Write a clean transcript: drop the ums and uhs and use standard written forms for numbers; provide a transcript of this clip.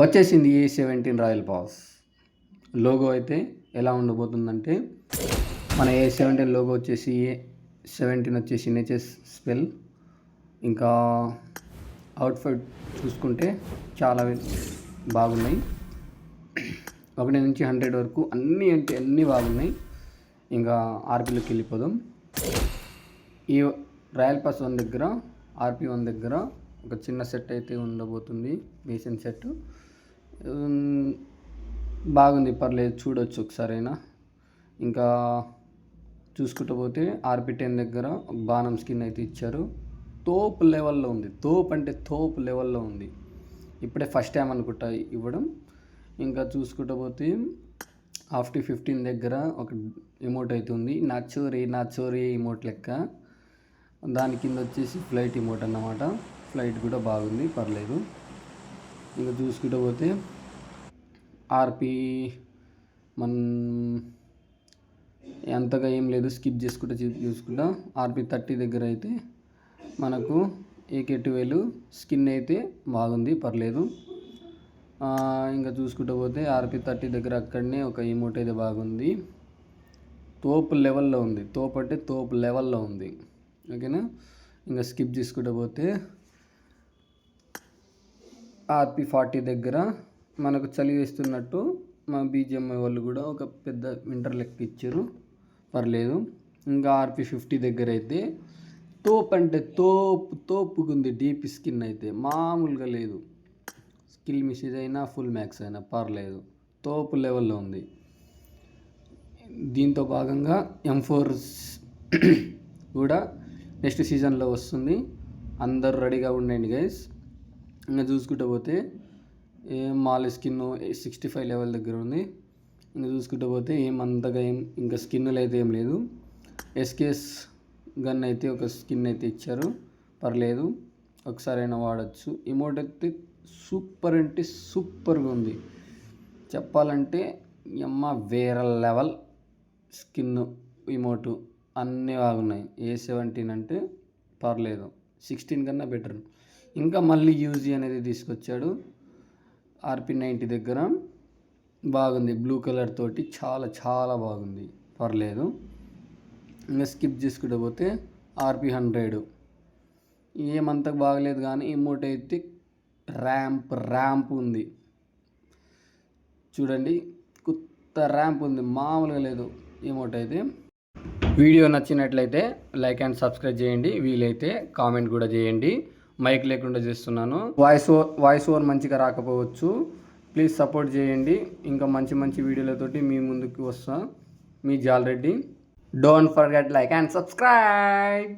వచ్చేసింది A17 royal pass. Logo అయితే ఎలా ఉండబోతుందంటే, మన A17 లోగో వచ్చేసి A17 వచ్చేసి NHS స్పెల్. ఇంకా అవుట్ఫిట్ చూసుకుంటే చాలా బాగున్నాయి. 1 నుంచి 100 వరకు అన్నీ అంటే అన్నీ బాగున్నాయి. ఇంకా ఆర్పీలోకి వెళ్ళిపోదాం. ఈ రాయల్ పాస్ 1 దగ్గర, ఆర్పీ 1 దగ్గర ఒక చిన్న సెట్ అయితే ఉండబోతుంది, మేషన్ సెట్. బాగుంది, పర్లేదు, చూడొచ్చు ఒకసారైనా. ఇంకా చూసుకుంటూ పోతే ఆర్పీ 10 దగ్గర ఒక బాణం స్కిన్ అయితే ఇచ్చారు. తోపు లెవెల్లో ఉంది, తోపు అంటే తోపు లెవెల్లో ఉంది. ఇప్పుడే ఫస్ట్ టైం అనుకుంటా ఇవ్వడం. ఇంకా చూసుకుంటూ పోతే ఆఫ్టర్ 15 దగ్గర ఒక ఎమోట్ అయితే ఉంది, నాచోరీ ఎమోట్ లెక్క. దాని కింద వచ్చేసి ఫ్లైట్ ఎమోట్ అన్నమాట. ఫ్లైట్ కూడా బాగుంది, పర్లేదు. ఇంకా చూసుకుంటూ పోతే ఆర్పీ అంతగా ఏం లేదు, స్కిప్ చేసుకుంటూ చూసుకుంటా. ఆర్పీ 30 దగ్గర అయితే మనకు AK-12 స్కిన్ అయితే బాగుంది, పర్లేదు. ఇంకా చూసుకుంటూ పోతే ఆర్పీ 30 దగ్గర అక్కడనే ఒక ఎమోట్ అయితే బాగుంది, తోపు లెవెల్లో ఉంది. తోపు అంటే తోపు లెవెల్లో ఉంది, ఓకేనా. ఇంకా స్కిప్ చేసుకుంటూ పోతే ఆర్పీ 40 దగ్గర మనకు చలి వేస్తున్నట్టు మా BGMI వాళ్ళు కూడా ఒక పెద్ద వింటర్ లెక్క ఇచ్చారు, పర్లేదు. ఇంకా ఆర్పీ 50 దగ్గర అయితే తోపు అంటే తోపుకుంది. డీప్ స్కిన్ అయితే మామూలుగా లేదు. స్కిల్ మిసేజ్ అయినా ఫుల్ మ్యాక్స్ అయినా పర్లేదు, తోపు లెవెల్లో ఉంది. దీంతో భాగంగా M4 కూడా నెక్స్ట్ సీజన్లో వస్తుంది. అందరూ రెడీగా ఉండండి గైస్. ఇంకా చూసుకుంటూ పోతే మాల్ స్కిన్ 65 లెవెల్ దగ్గర ఉంది. ఇంకా చూసుకుంటూ పోతే అంతగా ఇంకా స్కిన్లు అయితే ఏం లేదు. SKS గన్ అయితే ఒక స్కిన్ అయితే ఇచ్చారు, పర్లేదు, ఒకసారైనా వాడచ్చు. ఎమోట్ అయితే సూపర్ అంటే సూపర్గా ఉంది. చెప్పాలంటే వేరే లెవెల్ స్కిన్ ఎమోటు అన్నీ బాగున్నాయి. A17 అంటే పర్లేదు, 16 కన్నా బెటర్. ఇంకా మళ్ళీ యూజీ అనేది తీసుకొచ్చాడు. ఆర్పీ 90 దగ్గర బాగుంది, బ్లూ కలర్ తోటి చాలా చాలా బాగుంది, పర్లేదు. ఇంకా స్కిప్ చేసుకుంటూ పోతే ఆర్పీ 100 ఏమంత బాగలేదు, కానీ ఎమోట్ అయితే ర్యాంప్ ఉంది. చూడండి, కొత్త ర్యాంప్ ఉంది, మామూలుగా లేదు ఎమోట్ అయితే. వీడియో నచ్చినట్లయితే లైక్ అండ్ సబ్స్క్రైబ్ చేయండి, వీలైతే కామెంట్ కూడా చేయండి. మైక్ లేకుండా చేస్తున్నాను, వాయిస్ ఓవర్ మంచిగా రాకపోవచ్చు, ప్లీజ్ సపోర్ట్ చేయండి. ఇంకా మంచి మంచి వీడియోలతోటి మీ ముందుకు వస్తా. మీ Jal Reddy. Don't forget like and subscribe.